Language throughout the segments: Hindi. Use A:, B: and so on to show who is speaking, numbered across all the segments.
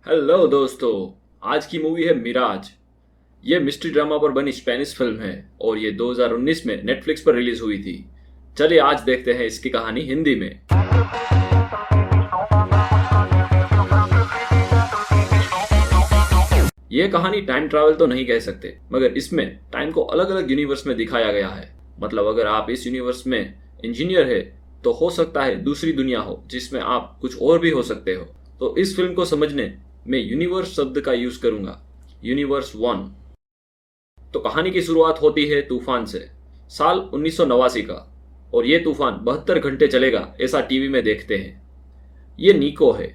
A: हेलो दोस्तों। आज की मूवी है मिराज। ये मिस्ट्री ड्रामा पर बनी स्पेनिश फिल्म है और ये 2019 में नेटफ्लिक्स पर रिलीज हुई थी। चलिए आज देखते हैं इसकी कहानी हिंदी में। ये कहानी टाइम ट्रैवल तो नहीं कह सकते, मगर इसमें टाइम को अलग अलग यूनिवर्स में दिखाया गया है। मतलब अगर आप इस यूनिवर्स में इंजीनियर है तो हो सकता है दूसरी दुनिया हो जिसमें आप कुछ और भी हो सकते हो। तो इस फिल्म को समझने मैं यूनिवर्स शब्द का यूज करूंगा, यूनिवर्स 1। तो कहानी की शुरुआत होती है तूफान से, साल 1989 का। और ये तूफान 72 घंटे चलेगा ऐसा टीवी में देखते हैं। ये नीको है,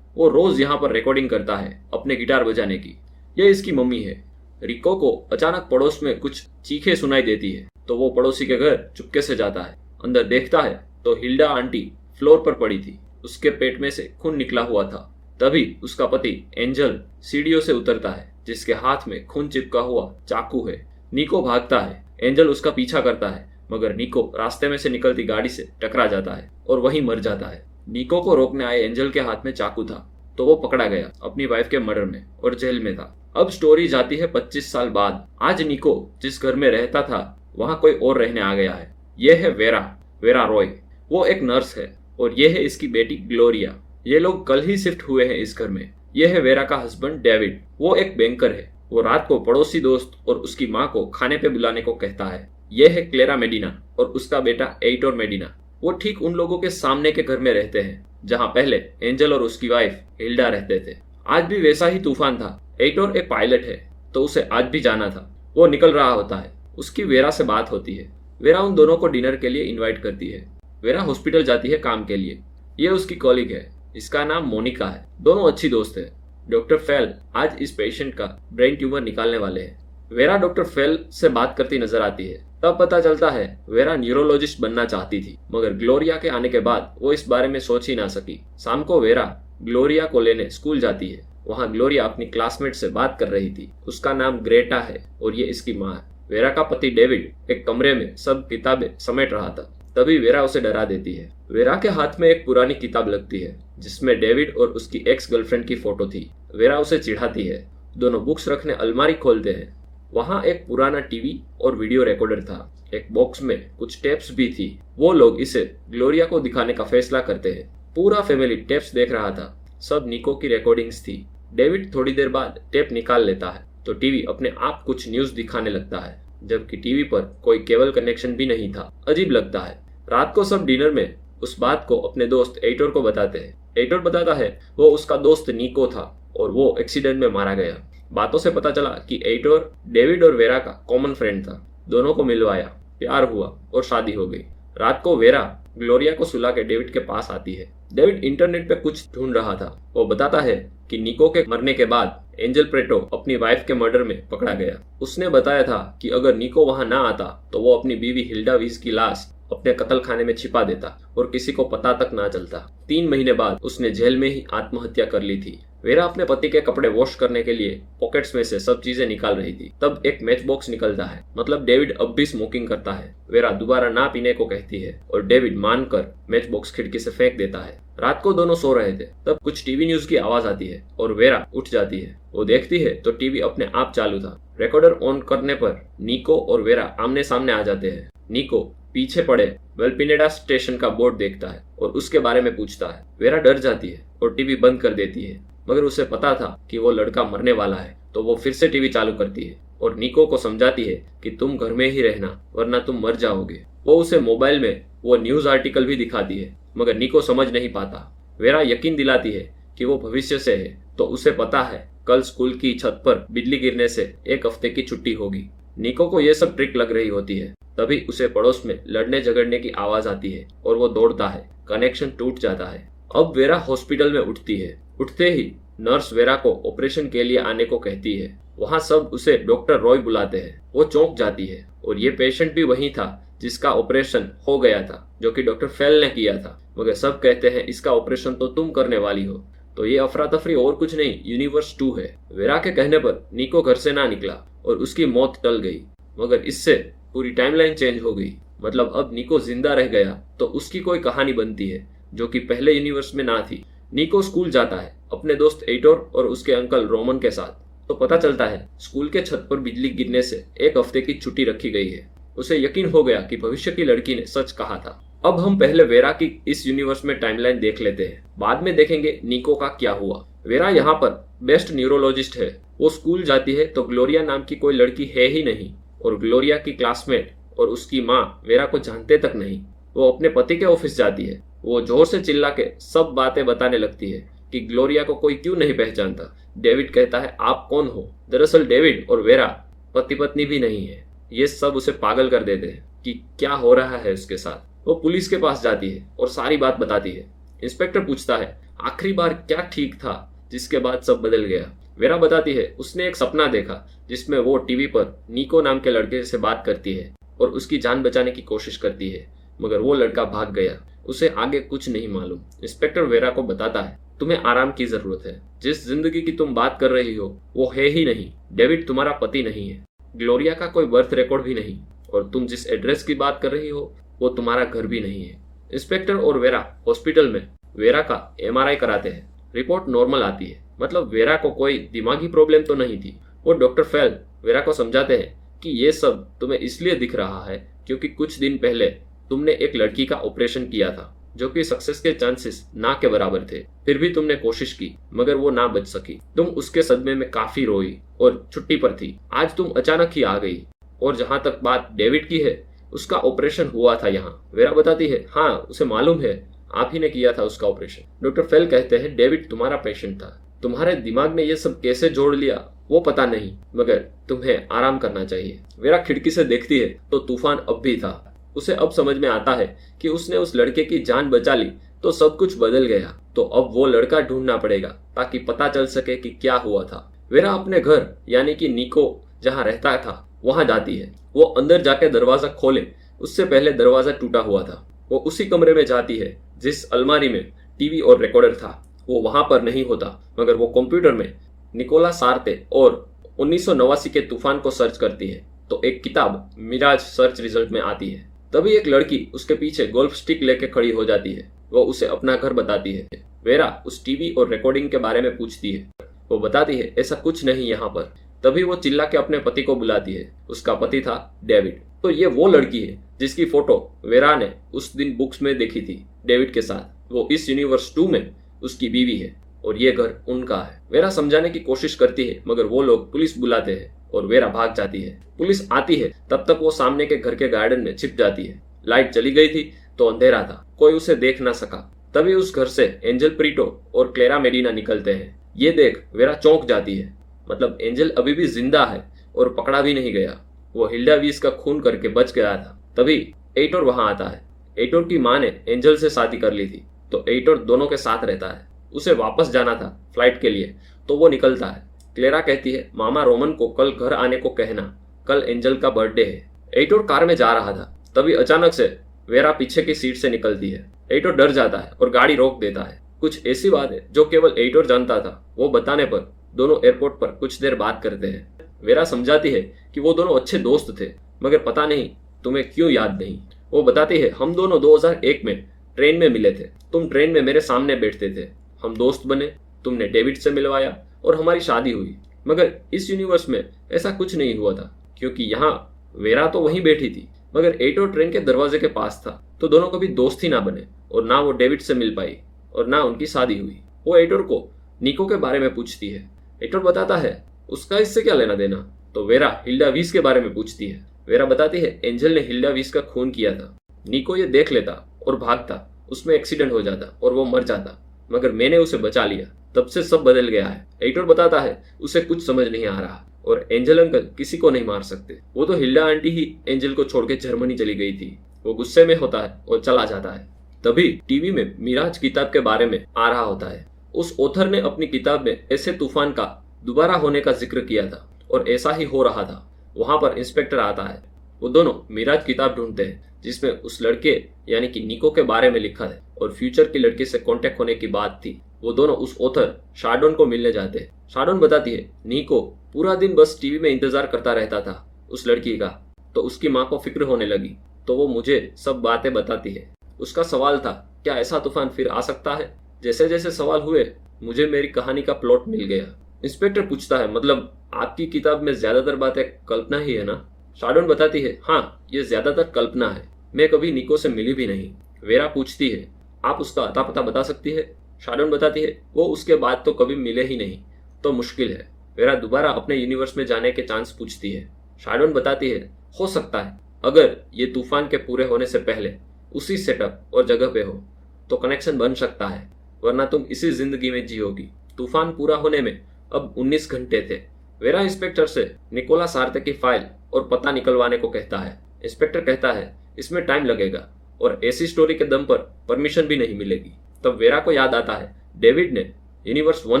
A: वो रोज यहाँ पर रिकॉर्डिंग करता है अपने गिटार बजाने की। ये इसकी मम्मी है। रिको को अचानक पड़ोस में कुछ चीखें सुनाई देती है तो वो पड़ोसी के घर चुपके से जाता है। अंदर देखता है तो हिल्डा आंटी फ्लोर पर पड़ी थी, उसके पेट में से खून निकला हुआ था। तभी उसका पति एंजल सीढ़ियों से उतरता है जिसके हाथ में खून चिपका हुआ चाकू है। निको भागता है, एंजल उसका पीछा करता है, मगर निको रास्ते में से निकलती गाड़ी से टकरा जाता है और वहीं मर जाता है। निको को रोकने आए एंजल के हाथ में चाकू था तो वो पकड़ा गया अपनी वाइफ के मर्डर में और जेल में था। अब स्टोरी जाती है 25 साल बाद। आज निको जिस घर में रहता था वहां कोई और रहने आ गया है। यह है वेरा रॉय। वो एक नर्स है और यह है इसकी बेटी ग्लोरिया। ये लोग कल ही शिफ्ट हुए हैं इस घर में। यह है वेरा का हस्बैंड डेविड, वो एक बैंकर है। वो रात को पड़ोसी दोस्त और उसकी माँ को खाने पे बुलाने को कहता है। यह है क्लेरा मेडिना और उसका बेटा एइटोर मेडिना। वो ठीक उन लोगों के सामने के घर में रहते हैं जहाँ पहले एंजल और उसकी वाइफ हिल्डा रहते थे। आज भी वैसा ही तूफान था। एइटोर एक पायलट है तो उसे आज भी जाना था। वो निकल रहा होता है, उसकी वेरा से बात होती है। वेरा उन दोनों को डिनर के लिए इनवाइट करती है। वेरा हॉस्पिटल जाती है काम के लिए। ये उसकी कॉलीग है, इसका नाम मोनिका है। दोनों अच्छी दोस्त है। डॉक्टर फेल आज इस पेशेंट का ब्रेन ट्यूमर निकालने वाले हैं। वेरा डॉक्टर फेल से बात करती नजर आती है। तब पता चलता है वेरा न्यूरोलॉजिस्ट बनना चाहती थी, मगर ग्लोरिया के आने के बाद वो इस बारे में सोच ही ना सकी। शाम को वेरा ग्लोरिया को लेने स्कूल जाती है। वहाँ ग्लोरिया अपनी क्लासमेट से बात कर रही थी। उसका नाम ग्रेटा है और ये इसकी माँ है। वेरा का पति डेविड एक कमरे में सब किताबें समेट रहा था। तभी वेरा उसे डरा देती है। वेरा के हाथ में एक पुरानी किताब लगती है जिसमें डेविड और उसकी एक्स गर्लफ्रेंड की फोटो थी। वेरा उसे चिढ़ाती है। दोनों बुक्स रखने अलमारी खोलते हैं। वहाँ एक पुराना टीवी और वीडियो रिकॉर्डर था। एक बॉक्स में कुछ टेप्स भी थी। वो लोग इसे ग्लोरिया को दिखाने का फैसला करते हैं। पूरा फैमिली टेप्स देख रहा था। सब निको की रिकॉर्डिंग्स थी। डेविड थोड़ी देर बाद टेप निकाल लेता है तो टीवी अपने आप कुछ न्यूज दिखाने लगता है, जबकि टीवी पर कोई केबल कनेक्शन भी नहीं था। अजीब लगता है। रात को सब डिनर में उस बात को अपने दोस्त एइटोर को बताते हैं। एइटोर बताता है वो उसका दोस्त निको था और वो एक्सीडेंट में मारा गया। बातों से पता चला कि एइटोर डेविड और वेरा का कॉमन फ्रेंड था। दोनों को मिलवाया, प्यार हुआ और शादी हो गई। रात को वेरा ग्लोरिया को सुला के डेविड के पास आती है। डेविड इंटरनेट पे कुछ ढूंढ रहा था। वो बताता है कि निको के मरने के बाद एंजल प्रेटो अपनी वाइफ के मर्डर में पकड़ा गया। उसने बताया था कि अगर निको वहां ना आता तो वो अपनी बीवी हिल्डा वीज की लाश अपने कत्ल खाने में छिपा देता और किसी को पता तक ना चलता। 3 महीने बाद उसने जेल में ही आत्महत्या कर ली थी। वेरा अपने पति के कपड़े वॉश करने के लिए पॉकेट्स में से सब चीजें निकाल रही थी। तब एक मैच बॉक्स निकलता है। मतलब डेविड अब भी स्मोकिंग करता है। वेरा दोबारा ना पीने को कहती है और डेविड मानकर मैच बॉक्स खिड़की से फेंक देता है। रात को दोनों सो रहे थे। तब कुछ टीवी न्यूज की आवाज आती है और वेरा उठ जाती है। वो देखती है तो टीवी अपने आप चालू था। रिकॉर्डर ऑन करने पर निको और वेरा आमने सामने आ जाते हैं। निको पीछे पड़े वेल्पिनेडा स्टेशन का बोर्ड देखता है और उसके बारे में पूछता है। वेरा डर जाती है और टीवी बंद कर देती है, मगर उसे पता था कि वो लड़का मरने वाला है। तो वो फिर से टीवी चालू करती है और निको को समझाती है कि तुम घर में ही रहना वरना तुम मर जाओगे। वो उसे मोबाइल में वो न्यूज आर्टिकल भी दिखाती है, मगर निको समझ नहीं पाता। वेरा यकीन दिलाती है कि वो भविष्य से है तो उसे पता है कल स्कूल की छत पर बिजली गिरने से 1 हफ्ते की छुट्टी होगी। निको को ये सब ट्रिक लग रही होती है। तभी उसे पड़ोस में लड़ने झगड़ने की आवाज आती है और वो दौड़ता है। कनेक्शन टूट जाता है। अब वेरा हॉस्पिटल में उठती है। उठते ही नर्स वेरा को ऑपरेशन के लिए आने को कहती है। वहाँ सब उसे डॉक्टर रॉय बुलाते हैं। वो चौंक जाती है और ये पेशेंट भी वही था जिसका ऑपरेशन हो गया था, जो कि डॉक्टर फेल ने किया था। मगर सब कहते हैं इसका ऑपरेशन तो तुम करने वाली हो। तो ये अफरा तफरी और कुछ नहीं, यूनिवर्स 2 है। वेरा के कहने पर निको घर से ना निकला और उसकी मौत टल गई, मगर इससे पूरी टाइमलाइन चेंज हो गई। मतलब अब निको जिंदा रह गया तो उसकी कोई कहानी बनती है जो कि पहले यूनिवर्स में ना थी। निको स्कूल जाता है अपने दोस्त एटोर और उसके अंकल रोमन के साथ। तो पता चलता है स्कूल के छत पर बिजली गिरने से एक हफ्ते की छुट्टी रखी गई है। उसे यकीन हो गया कि भविष्य की लड़की ने सच कहा था। अब हम पहले वेरा की इस यूनिवर्स में टाइमलाइन देख लेते हैं, बाद में देखेंगे निको का क्या हुआ। वेरा यहाँ पर बेस्ट न्यूरोलॉजिस्ट है। वो स्कूल जाती है तो ग्लोरिया नाम की कोई लड़की है ही नहीं, और ग्लोरिया की क्लासमेट और उसकी माँ वेरा को जानते तक नहीं। वो अपने पति के ऑफिस जाती है। वो जोर से चिल्ला के सब बातें बताने लगती है कि ग्लोरिया को कोई क्यों नहीं पहचानता। डेविड कहता है आप कौन हो। दरअसल डेविड और वेरा पति पत्नी भी नहीं है। ये सब उसे पागल कर देते हैं कि क्या हो रहा है उसके साथ। वो पुलिस के पास जाती है और सारी बात बताती है। इंस्पेक्टर पूछता है आखिरी बार क्या ठीक था जिसके बाद सब बदल गया। वेरा बताती है उसने एक सपना देखा जिसमें वो टीवी पर निको नाम के लड़के से बात करती है और उसकी जान बचाने की कोशिश करती है, मगर वो लड़का भाग गया। उसे आगे कुछ नहीं मालूम। इंस्पेक्टर वेरा को बताता है तुम्हें आराम की जरूरत है। जिस जिंदगी की तुम बात कर रही हो वो है ही नहीं। डेविड तुम्हारा पति नहीं है, ग्लोरिया का कोई बर्थ रिकॉर्ड भी नहीं, और तुम जिस एड्रेस की बात कर रही हो वो तुम्हारा घर भी नहीं है। इंस्पेक्टर और वेरा हॉस्पिटल में वेरा का एमआरआई कराते हैं। रिपोर्ट नॉर्मल आती है, मतलब वेरा को कोई दिमागी प्रॉब्लम तो नहीं थी। वो डॉक्टर फेल वेरा को समझाते हैं कि ये सब तुम्हें इसलिए दिख रहा है क्योंकि कुछ दिन पहले तुमने एक लड़की का ऑपरेशन किया था जो कि सक्सेस के चांसेस ना के बराबर थे। फिर भी तुमने कोशिश की मगर वो ना बच सकी। तुम उसके सदमे में काफी रोई और छुट्टी पर थी। आज तुम अचानक ही आ गई। और जहां तक बात डेविड की है, उसका ऑपरेशन हुआ था यहाँ। वेरा बताती है हाँ उसे मालूम है, आप ही ने किया था उसका ऑपरेशन। डॉक्टर फेल कहते हैं डेविड तुम्हारा पेशेंट था। तुम्हारे दिमाग ने ये सब कैसे जोड़ लिया वो पता नहीं, मगर तुम्हें आराम करना चाहिए। वेरा खिड़की से देखती है तो तूफान अब भी था। उसे अब समझ में आता है कि उसने उस लड़के की जान बचा ली तो सब कुछ बदल गया। तो अब वो लड़का ढूंढना पड़ेगा ताकि पता चल सके कि क्या हुआ था। वेरा अपने घर यानी कि निको जहाँ रहता था वहां जाती है। वो अंदर जाके दरवाजा खोले उससे पहले दरवाजा टूटा हुआ था। वो उसी कमरे में जाती है जिस अलमारी में टीवी और रिकॉर्डर था। वो वहां पर नहीं होता, मगर वो कंप्यूटर में निकोला सार्ते और 1989 के तूफान को सर्च करती है तो एक किताब मिराज सर्च रिजल्ट में आती है। तभी एक लड़की उसके पीछे गोल्फ स्टिक लेके खड़ी हो जाती है। वो उसे अपना घर बताती है। वेरा उस टीवी और रिकॉर्डिंग के बारे में पूछती है। वो बताती है ऐसा कुछ नहीं यहाँ पर। तभी वो चिल्ला के अपने पति को बुलाती है। उसका पति था डेविड। तो ये वो लड़की है जिसकी फोटो वेरा ने उस दिन बुक्स में देखी थी डेविड के साथ। वो इस यूनिवर्स 2 में उसकी बीवी है और ये घर उनका है। वेरा समझाने की कोशिश करती है मगर वो लोग पुलिस बुलाते हैं और वेरा भाग जाती है। पुलिस आती है तब तक वो सामने के घर के गार्डन में छिप जाती है। लाइट चली गई थी तो अंधेरा था, कोई उसे देख ना सका। तभी उस घर से एंजल प्रीटो और क्लेरा मेडिना निकलते हैं। ये देख वेरा चौंक जाती है, मतलब एंजल अभी भी जिंदा है और पकड़ा भी नहीं गया। वो हिल्डा वीस का खून करके बच गया था। तभी एटोर वहां आता है। एटोर की माँ ने एंजल से शादी कर ली थी तो एटोर दोनों के साथ रहता है। उसे वापस जाना था फ्लाइट के लिए तो वो निकलता है। क्लेरा कहती है मामा रोमन को कल घर आने को कहना, कल एंजल का बर्थडे है। एटोर कार में जा रहा था तभी अचानक से वेरा पीछे की सीट से निकलती है। एटोर डर जाता है और गाड़ी रोक देता है। कुछ ऐसी बात है जो केवल एटोर जानता था। वो बताने पर दोनों एयरपोर्ट पर कुछ देर बात करते हैं। वेरा समझाती है कि वो दोनों अच्छे दोस्त थे, मगर पता नहीं तुम्हें क्यों याद नहीं। वो बताती है हम दोनों 2001 में ट्रेन में मिले थे। तुम ट्रेन में मेरे सामने बैठते थे, हम दोस्त बने, तुमने डेविड से मिलवाया और हमारी शादी हुई। मगर इस यूनिवर्स में ऐसा कुछ नहीं हुआ था क्योंकि यहाँ वेरा तो वहीं बैठी थी मगर एटोर ट्रेन के दरवाजे के पास था। तो दोनों कभी दोस्त ही ना बने और ना वो डेविड से मिल पाई और ना उनकी शादी हुई। वो एटोर को निको के बारे में पूछती है। एटोर बताता है उसका इससे क्या लेना देना। तो वेरा हिल्डा वीस के बारे में पूछती है। वेरा बताती है एंजल ने हिल्डा वीस का खून किया था। निको ये देख लेता और भागता, उसमें एक्सीडेंट हो जाता और वो मर जाता, मगर मैंने उसे बचा लिया। तब से सब बदल गया है। एटोर बताता है उसे कुछ समझ नहीं आ रहा और एंजल अंकल किसी को नहीं मार सकते। वो तो हिल्डा आंटी ही एंजल को छोड़ के जर्मनी चली गई थी। वो गुस्से में होता है और चला जाता है। तभी टीवी में मिराज किताब के बारे में आ रहा होता है। उस ऑथर ने अपनी किताब में ऐसे तूफान का दोबारा होने का जिक्र किया था और ऐसा ही हो रहा था। वहां पर इंस्पेक्टर आता है। वो दोनों मिराज किताब ढूंढते हैं जिसमें उस लड़के यानी कि निको के बारे में लिखा है और फ्यूचर की लड़की से कांटेक्ट होने की बात थी। वो दोनों उस ऑथर शार्डोन को मिलने जाते हैं। शार्डोन बताती है निको पूरा दिन बस टीवी में इंतजार करता रहता था उस लड़की का, तो उसकी माँ को फिक्र होने लगी तो वो मुझे सब बातें बताती है। उसका सवाल था क्या ऐसा तूफान फिर आ सकता है। जैसे जैसे सवाल हुए मुझे मेरी कहानी का प्लॉट मिल गया। इंस्पेक्टर पूछता है, मतलब आपकी किताब में ज्यादातर बातें कल्पना ही है ना? शार्डन बताती है, हाँ, ये ज्यादातर कल्पना है। मैं कभी निको से मिली भी नहीं। वेरा पूछती है, आप उसका अता पता बता सकती है? शार्डन बताती है, वो उसके बाद तो कभी मिले ही नहीं, तो मुश्किल है। वेरा दोबारा अपने यूनिवर्स में जाने के चांस पूछती है। शार्डन बताती है, हो सकता है, अगर ये तूफान के पूरे होने से पहले उसी सेटअप और जगह पे हो तो कनेक्शन बन सकता है, वरना तुम इसी जिंदगी में जियोगी। तूफान पूरा होने में अब 19 घंटे थे। वेरा इंस्पेक्टर से निकोला सार्ते की फाइल और पता निकलवाने को कहता है। इंस्पेक्टर कहता है, इसमें टाइम लगेगा और ऐसी स्टोरी के दम पर परमिशन भी नहीं मिलेगी। तब वेरा को याद आता है, डेविड ने यूनिवर्स 1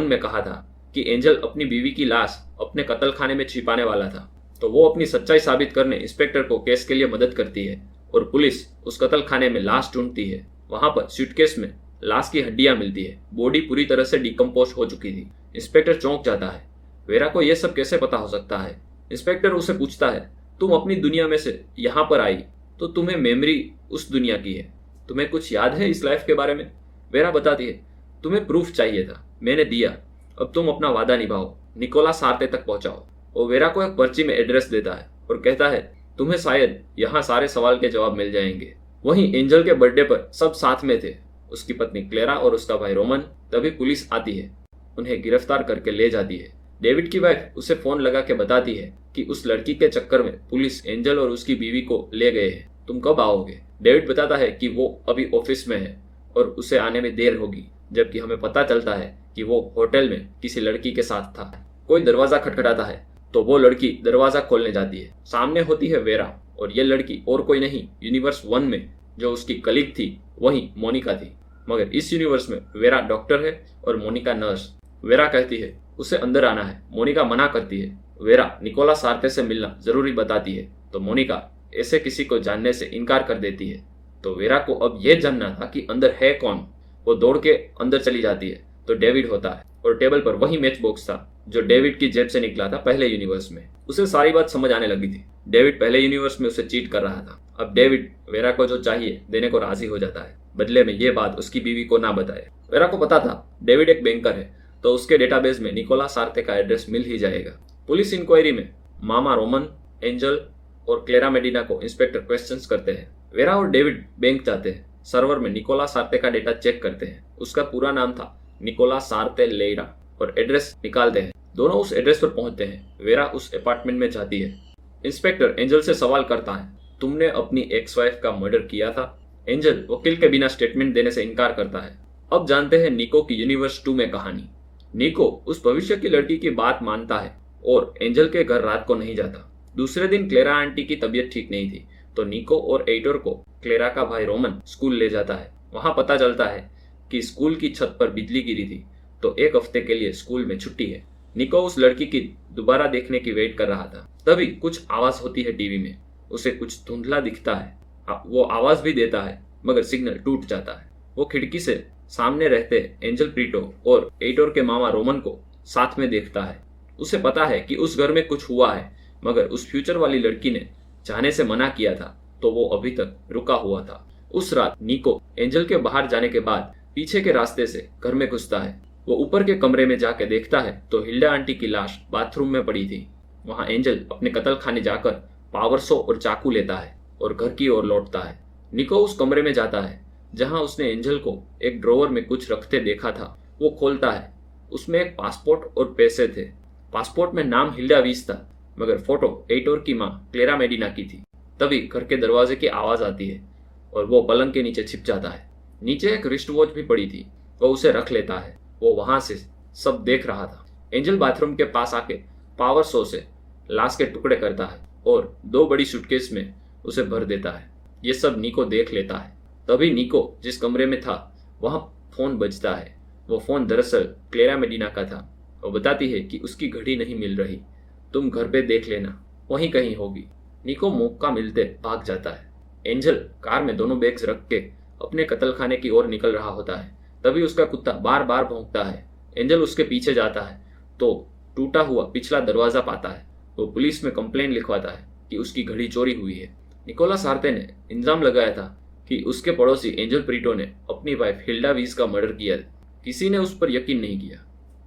A: में कहा था कि एंजल अपनी बीवी की लाश अपने कत्ल खाने में छिपाने वाला था। तो वो अपनी सच्चाई साबित करने इंस्पेक्टर को केस के लिए मदद करती है और पुलिस उस कत्ल खाने में लाश ढूंढती है। वहां पर सूटकेस में लाश की हड्डियां मिलती है। बॉडी पूरी तरह से डिकम्पोज हो चुकी थी। इंस्पेक्टर चौंक जाता है, वेरा को यह सब कैसे पता हो सकता है? इंस्पेक्टर उसे पूछता है, तुम अपनी दुनिया में से यहाँ पर आई तो तुम्हें मेमोरी उस दुनिया की है, तुम्हें कुछ याद है इस लाइफ के बारे में? वेरा बताती है, तुम्हें प्रूफ चाहिए था, मैंने दिया, अब तुम अपना वादा निभाओ, निकोला सार्ते तक पहुंचाओ। वो वेरा को एक पर्ची में एड्रेस देता है और कहता है, तुम्हें शायद यहाँ सारे सवाल के जवाब मिल जाएंगे। वहीं एंजल के बर्थडे पर सब साथ में थे, उसकी पत्नी क्लेरा और उसका भाई रोमन। तभी पुलिस आती है, उन्हें गिरफ्तार करके ले जाती है। डेविड की वाइफ उसे फोन लगा के बताती है कि उस लड़की के चक्कर में पुलिस एंजल और उसकी बीवी को ले गए हैं, तुम कब आओगे? डेविड बताता है कि वो अभी ऑफिस में है और उसे आने में देर होगी, जबकि हमें पता चलता है कि वो होटल में किसी लड़की के साथ था। कोई दरवाजा खटखटाता है तो वो लड़की दरवाजा खोलने जाती है। सामने होती है वेरा और ये लड़की और कोई नहीं, यूनिवर्स 1 में जो उसकी कलीग थी वही मोनिका थी। मगर इस यूनिवर्स में वेरा डॉक्टर है और मोनिका नर्स। वेरा कहती है उसे अंदर आना है, मोनिका मना करती है। वेरा निकोला सार्ते से मिलना जरूरी बताती है तो मोनिका ऐसे किसी को जानने से इनकार कर देती है। तो वेरा को अब यह जानना था कि अंदर है कौन। वो दौड़ के अंदर चली जाती है तो डेविड होता है और टेबल पर वही मैच बॉक्स था जो डेविड की जेब से निकला था पहले यूनिवर्स में। उसे सारी बात समझ आने लगी थी। डेविड पहले यूनिवर्स में उसे चीट कर रहा था। अब डेविड वेरा को जो चाहिए देने को राजी हो जाता है, बदले में ये बात उसकी बीवी को ना बताए। वेरा को पता था डेविड एक बैंकर है तो उसके डेटाबेस में निकोला सार्ते का एड्रेस मिल ही जाएगा। पुलिस इंक्वायरी में मामा रोमन, एंजल और क्लेरा मेडिना को इंस्पेक्टर क्वेश्चंस करते हैं। वेरा और डेविड बैंक जाते हैं, सर्वर में निकोला सार्ते का डेटा चेक करते हैं। उसका पूरा नाम था निकोला सार्ते लेइरा और एड्रेस निकालते हैं। दोनों उस एड्रेस पर पहुंचते हैं। वेरा उस अपार्टमेंट में जाती है। इंस्पेक्टर एंजल से सवाल करता है, तुमने अपनी एक्स वाइफ का मर्डर किया था? एंजल वकील के बिना स्टेटमेंट देने से इनकार करता है। अब जानते हैं निको की यूनिवर्स 2 में कहानी। निको उस भविष्य की लड़की की बात मानता है और एंजल के घर रात को नहीं जाता। दूसरे दिन क्लेरा आंटी की तबीयत ठीक नहीं थी तो निको और एडोर को क्लेरा का भाई रोमन स्कूल ले जाता है। वहां पता चलता है कि स्कूल की छत पर बिजली गिरी थी तो एक हफ्ते के लिए स्कूल में छुट्टी है। निको उस लड़की की दोबारा देखने की वेट कर रहा था। तभी कुछ आवाज होती है टीवी में। उसे कुछ धुंधला दिखता है। वो आवाज भी देता है मगर सिग्नल टूट जाता है। वो खिड़की से सामने रहते एंजल प्रीटो और एडोर के मामा रोमन को साथ में देखता है। उसे पता है कि उस घर में कुछ हुआ है, मगर उस फ्यूचर वाली लड़की ने जाने से मना किया था तो वो अभी तक रुका हुआ था। उस रात निको एंजल के बाहर जाने के बाद पीछे के रास्ते से घर में घुसता है। वो ऊपर के कमरे में जाके देखता है तो हिल्डा आंटी की लाश बाथरूम में पड़ी थी। वहां एंजल अपने कत्ल खाने जाकर पावर सो और चाकू लेता है और घर की ओर लौटता है। निको उस कमरे में जाता है जहां उसने एंजल को एक ड्रॉवर में कुछ रखते देखा था। वो खोलता है, उसमें एक पासपोर्ट और पैसे थे। पासपोर्ट में नाम हिल्डा वीस था मगर फोटो एडोर की मां क्लेरा मेडिना की थी। तभी घर के दरवाजे की आवाज आती है और वो पलंग के नीचे छिप जाता है। नीचे एक रिस्ट वॉच भी पड़ी थी, वो उसे रख लेता है। वो वहां से सब देख रहा था। एंजल बाथरूम के पास आके पावर सो से लाश के टुकड़े करता है और 2 बड़ी सूटकेस में उसे भर देता है। ये सब निको देख लेता है। तभी निको जिस कमरे में था वहां फोन बजता है। वो फोन दरअसल क्लेरा मेडिना का था। वो बताती है कि उसकी घड़ी नहीं मिल रही, तुम घर पे देख लेना, वहीं कहीं होगी। निको मौका मिलते भाग जाता है। एंजल कार में दोनों बैग्स रख के अपने कत्ल खाने की ओर निकल रहा होता है। तभी उसका कुत्ता बार बार भौंकता है। एंजल उसके पीछे जाता है तो टूटा हुआ पिछला दरवाजा पाता है। वो पुलिस में कंप्लेन लिखवाता है कि उसकी घड़ी चोरी हुई है। निकोला सार्ते ने इल्जाम लगाया था कि उसके पड़ोसी एंजल प्रीटो ने अपनी वाइफ हिल्डा वीस का मर्डर किया। किसी ने उस पर यकीन नहीं किया,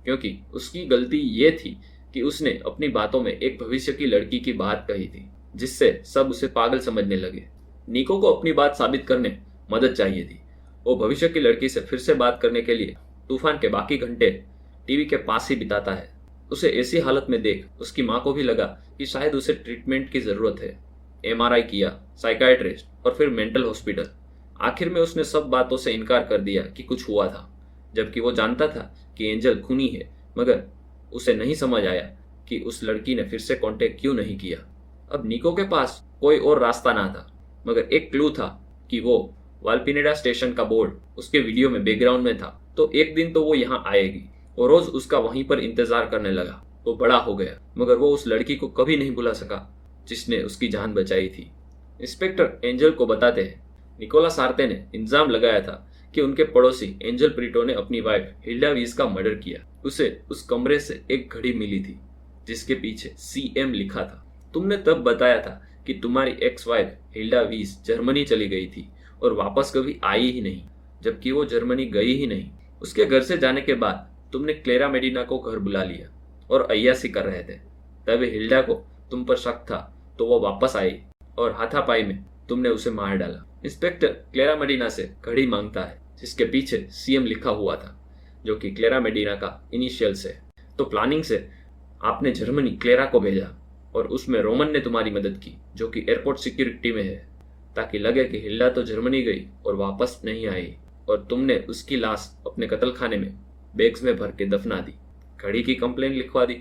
A: क्योंकि उसकी गलती ये थी कि उसने अपनी बातों में एक भविष्य की लड़की की बात कही थी, जिससे सब उसे पागल समझने लगे। निको को अपनी बात साबित करने मदद चाहिए थी। वो भविष्य की लड़की से फिर से बात करने के लिए तूफान के बाकी घंटे टीवी के पास ही बिताता है। उसे ऐसी हालत में देख उसकी माँ को भी लगा कि शायद उसे ट्रीटमेंट की जरूरत है। एमआरआई किया, साइकाइट्रिस्ट और फिर मेंटल हॉस्पिटल। आखिर में उसने सब बातों से इनकार कर दिया कि कुछ हुआ था, जबकि वो जानता था कि एंजल खूनी है। मगर उसे नहीं समझ आया कि उस लड़की ने फिर से कांटेक्ट क्यों नहीं किया। अब निको के पास कोई और रास्ता ना था, मगर एक क्लू था कि वो वालपिनेडा स्टेशन का बोर्ड उसके वीडियो में बैकग्राउंड में था, तो एक दिन तो वो यहाँ आएगी। वो रोज उसका वहीं पर इंतजार करने लगा। वो बड़ा हो गया, मगर वो उस लड़की को कभी नहीं भुला सका जिसने उसकी जान बचाई थी। इंस्पेक्टर एंजल को बताते हैं, निकोला सार्ते ने इल्जाम लगाया था कि उनके पड़ोसी एंजल प्रीटो ने अपनी वाइफ हिल्डा वीज का मर्डर किया। उसे उस कमरे से एक घड़ी मिली थी जिसके पीछे CM लिखा था। तुमने तब बताया था कि तुम्हारी एक्स वाइफ हिल्डा वीज जर्मनी चली गई थी और वापस कभी आई ही नहीं, जबकि वो जर्मनी गई ही नहीं। उसके घर से जाने के बाद तुमने क्लेरा मेडिना को घर बुला लिया और अय्यासी कर रहे थे। तभी हिल्डा को तुम पर शक था, तो वो वापस आई और हाथापाई में तुमने उसे मार डाला। इंस्पेक्टर क्लेरा मेडिना से घड़ी मांगता है जिसके पीछे CM लिखा हुआ था, जो कि क्लेरा मेडिना का इनिशियल्स है। तो प्लानिंग से आपने जर्मनी क्लेरा को भेजा और उसमें रोमन ने तुम्हारी मदद की, जो कि एयरपोर्ट सिक्योरिटी में है, ताकि लगे कि हिल्डा तो जर्मनी गई और वापस नहीं आई, और तुमने उसकी लाश अपने कत्ल खाने में बैग्स में भर के दफना दी। घड़ी की कंप्लेंट लिखवा दी।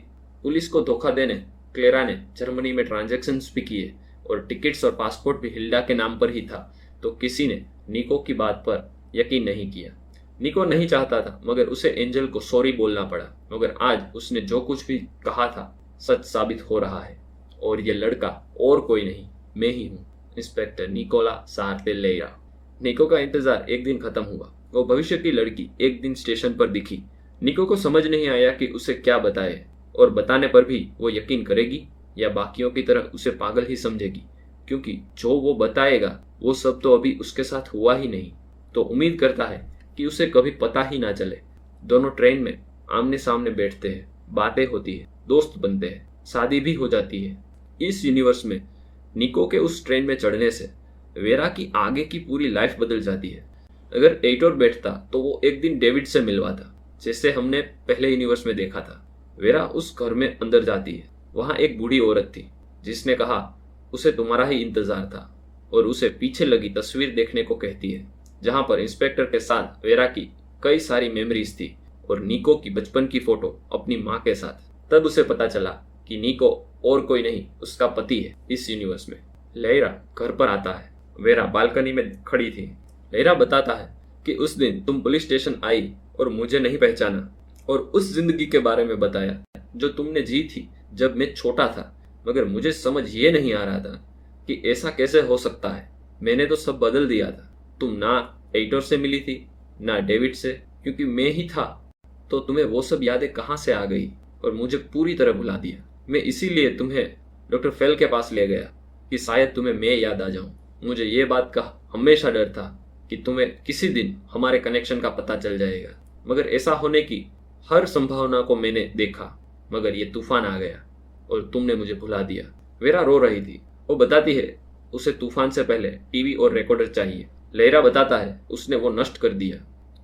A: पुलिस को धोखा देने क्लेरा ने जर्मनी में ट्रांजैक्शंस भी किए और टिकट्स और पासपोर्ट भी हिल्डा के नाम पर ही था, तो किसी ने निको की बात पर यकीन नहीं किया। निको नहीं चाहता था, मगर उसे एंजल को सॉरी बोलना पड़ा। मगर आज उसने जो कुछ भी कहा था सच साबित हो रहा है, और ये लड़का और कोई नहीं, मैं ही हूँ, इंस्पेक्टर निकोला सार्ते लेरा। निको का इंतजार एक दिन खत्म हुआ। वो भविष्य की लड़की एक दिन स्टेशन पर दिखी। निको को समझ नहीं आया कि उसे क्या बताए, और बताने पर भी वो यकीन करेगी या बाकियों की तरह उसे पागल ही समझेगी, क्योंकि जो वो बताएगा वो सब तो अभी उसके साथ हुआ ही नहीं। तो उम्मीद करता है कि उसे कभी पता ही ना चले। दोनों ट्रेन में आमने सामने बैठते हैं, बातें होती है, दोस्त बनते हैं, शादी भी हो जाती है। इस यूनिवर्स में निको के उस ट्रेन में चढ़ने से वेरा की आगे की पूरी लाइफ बदल जाती है। अगर एटोर बैठता तो वो एक दिन डेविड से मिलवाता, जैसे हमने पहले यूनिवर्स में देखा था। वेरा उस घर में अंदर जाती है। वहां एक बूढ़ी औरत थी जिसने कहा उसे तुम्हारा ही इंतजार था, और उसे पीछे लगी तस्वीर देखने को कहती है, जहां पर इंस्पेक्टर के साथ वेरा की कई सारी मेमोरीज थी और निको की बचपन की फोटो अपनी माँ के साथ। तब उसे पता चला कि निको और कोई नहीं, उसका पति है इस यूनिवर्स में। लेरा घर पर आता है। वेरा बालकनी में खड़ी थी। लेरा बताता है कि उस दिन तुम पुलिस स्टेशन आई और मुझे नहीं पहचाना, और उस जिंदगी के बारे में बताया जो तुमने जी थी जब मैं छोटा था। मगर मुझे समझ ये नहीं आ रहा था कि ऐसा कैसे हो सकता है। मैंने तो सब बदल दिया था। तुम ना एटोर से मिली थी ना डेविड से, क्योंकि मैं ही था। तो तुम्हें वो सब यादें कहाँ से आ गई और मुझे पूरी तरह भुला दिया। मैं इसीलिए तुम्हें डॉक्टर फेल के पास ले गया कि शायद तुम्हें मैं याद आ जाऊं। मुझे ये बात का हमेशा डर था कि तुम्हें किसी दिन हमारे कनेक्शन का पता चल जाएगा, मगर ऐसा होने की हर संभावना को मैंने देखा, मगर ये तूफान आ गया और तुमने मुझे भुला दिया। वेरा रो रही थी। वो बताती है उसे तूफान से पहले टीवी और रिकॉर्डर चाहिए। लेरा बताता है उसने वो नष्ट कर दिया।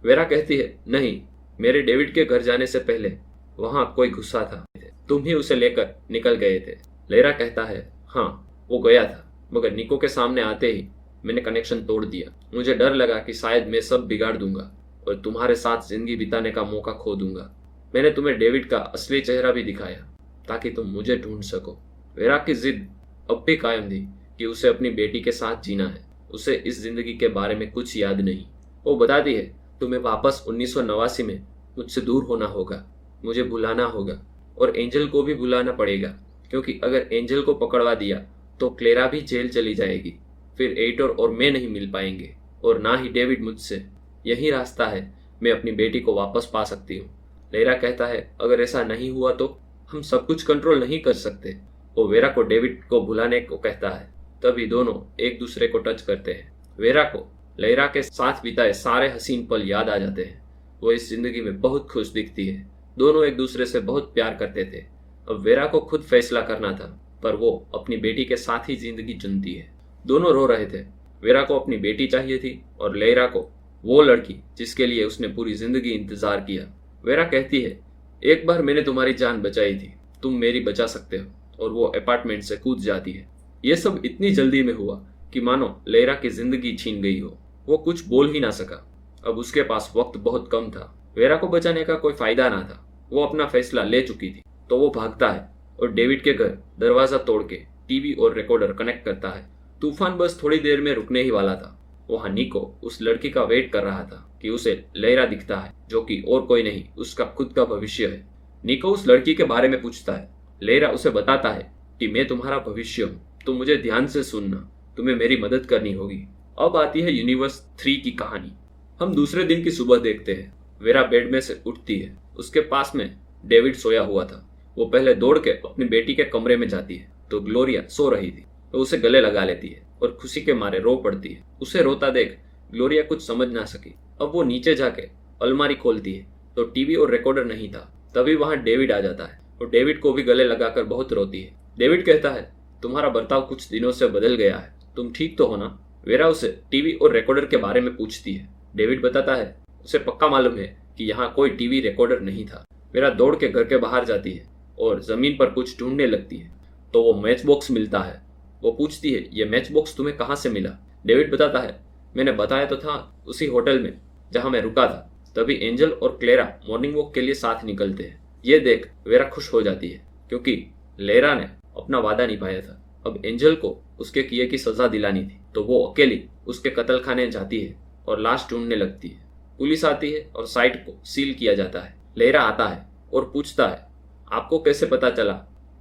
A: वेरा कहती है नहीं, मेरे डेविड के घर जाने से पहले वहां कोई गुस्सा था, तुम ही उसे लेकर निकल गए थे। लेरा कहता है हाँ वो गया था, मगर निको के सामने आते ही मैंने कनेक्शन तोड़ दिया। मुझे डर लगा कि शायद मैं सब बिगाड़ दूंगा और तुम्हारे साथ जिंदगी बिताने का मौका खो दूंगा। मैंने तुम्हें डेविड का असली चेहरा भी दिखाया ताकि तुम मुझे ढूंढ सको। वेरा की जिद अब भी कायम थी कि उसे अपनी बेटी के साथ जीना है। उसे इस जिंदगी के बारे में कुछ याद नहीं। वो बताती है तुम्हें वापस 1989 में मुझसे दूर होना होगा, मुझे भुलाना होगा और एंजल को भी भुलाना पड़ेगा, क्योंकि अगर एंजल को पकड़वा दिया तो क्लेरा भी जेल चली जाएगी। फिर एटोर और मैं नहीं मिल पाएंगे और ना ही डेविड मुझसे। यही रास्ता है, मैं अपनी बेटी को वापस पा सकती हूँ। लेरा कहता है अगर ऐसा नहीं हुआ तो हम सब कुछ कंट्रोल नहीं कर सकते। वो वेरा को डेविड को भुलाने को कहता है। तभी दोनों एक दूसरे को टच करते हैं। वेरा को लेरा के साथ बिताए सारे हसीन पल याद आ जाते हैं। वो इस जिंदगी में बहुत खुश दिखती है। दोनों एक दूसरे से बहुत प्यार करते थे। अब वेरा को खुद फैसला करना था, पर वो अपनी बेटी के साथ ही जिंदगी चुनती है। दोनों रो रहे थे। वेरा को अपनी बेटी चाहिए थी और लेयरा को वो लड़की जिसके लिए उसने पूरी जिंदगी इंतजार किया। वेरा कहती है, एक बार मैंने तुम्हारी जान बचाई थी, तुम मेरी बचा सकते हो। और वो अपार्टमेंट से कूद जाती है। ये सब इतनी जल्दी में हुआ कि मानो लेयरा की जिंदगी छीन गई हो। वो कुछ बोल ही ना सका। अब उसके पास वक्त बहुत कम था। वेरा को बचाने का कोई फायदा ना था। वो अपना फैसला ले चुकी थी। तो वो भागता है और डेविड के घर दरवाजा तोड़ के टीवी और रिकॉर्डर कनेक्ट करता है। तूफान बस थोड़ी देर में रुकने ही वाला था। वहां निको उस लड़की का वेट कर रहा था कि उसे लेयरा दिखता है, जो कि और कोई नहीं उसका खुद का भविष्य है। निको उस लड़की के बारे में पूछता है। लेयरा उसे बताता है कि मैं तुम्हारा भविष्य हूँ, तुम मुझे ध्यान से सुनना, तुम्हें मेरी मदद करनी होगी। अब आती है यूनिवर्स 3 की कहानी। हम दूसरे दिन की सुबह देखते हैं। वेरा बेड में से उठती है। उसके पास में डेविड सोया हुआ था। वो पहले दौड़ के अपनी बेटी के कमरे में जाती है तो ग्लोरिया सो रही थी। तो उसे गले लगा लेती है और खुशी के मारे रो पड़ती है। उसे रोता देख ग्लोरिया कुछ समझ ना सकी। अब वो नीचे जाके अलमारी खोलती है तो टीवी और रिकॉर्डर नहीं था। तभी वहां डेविड आ जाता है और डेविड को भी गले लगाकर बहुत रोती है। डेविड कहता है, तुम्हारा बर्ताव कुछ दिनों से बदल गया है, तुम ठीक तो हो ना? वेरा उसे टीवी और रिकॉर्डर के बारे में पूछती है। डेविड बताता है उसे पक्का मालूम है कि यहाँ कोई टीवी रिकॉर्डर नहीं था। वेरा दौड़ के घर के बाहर जाती है और जमीन पर कुछ ढूंढने लगती है तो वो मैच बॉक्स मिलता है। वो पूछती है, ये मैच बॉक्स तुम्हें कहाँ से मिला? डेविड बताता है, मैंने बताया तो था, उसी होटल में जहां मैं रुका था। तभी एंजल और क्लेरा मॉर्निंग वॉक के लिए साथ निकलते हैं। ये देख वेरा खुश हो जाती है क्योंकि लेयरा ने अपना वादा निभाया था। अब एंजल को उसके किए की सजा दिलानी थी तो वो अकेली उसके कत्ल खाने जाती है और लाश ढूंढने लगती है। पुलिस आती है और साइट को सील किया जाता है। लेयरा आता है और पूछता है, आपको कैसे पता चला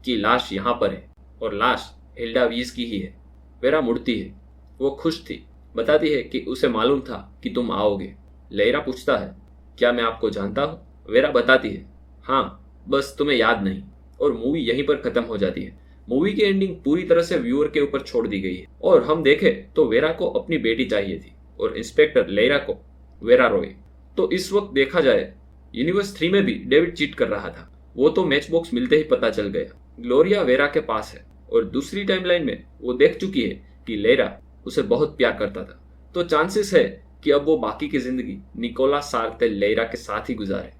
A: कि लाश यहाँ पर है? और लाश हिल्डा वीज की ही है। वेरा मुड़ती है। वो खुश थी। बताती है कि उसे मालूम था कि तुम आओगे। लेयरा पूछता है, क्या मैं आपको जानता हूँ? वेरा बताती है, हाँ, बस तुम्हें याद नहीं। और मूवी यहीं पर खत्म हो जाती है। मूवी की एंडिंग पूरी तरह से व्यूअर के ऊपर छोड़ दी गई है। और हम देखें तो वेरा को अपनी बेटी चाहिए थी और इंस्पेक्टर लेयरा को वेरा रोए। तो इस वक्त देखा जाए यूनिवर्स 3 में भी डेविड चीट कर रहा था। वो तो मैच बॉक्स मिलते ही पता चल गया। ग्लोरिया वेरा के पास है और दूसरी टाइमलाइन में वो देख चुकी है कि लेयरा उसे बहुत प्यार करता था। तो चांसेस है कि अब वो बाकी की जिंदगी निकोला सार्ते लेयरा के साथ ही गुजारे।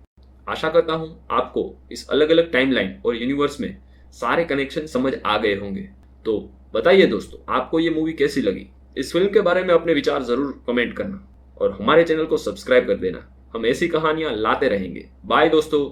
A: आशा करता हूं आपको इस अलग अलग टाइमलाइन और यूनिवर्स में सारे कनेक्शन समझ आ गए होंगे। तो बताइए दोस्तों, आपको ये मूवी कैसी लगी? इस फिल्म के बारे में अपने विचार जरूर कमेंट करना और हमारे चैनल को सब्सक्राइब कर देना। हम ऐसी कहानियां लाते रहेंगे। बाय दोस्तों।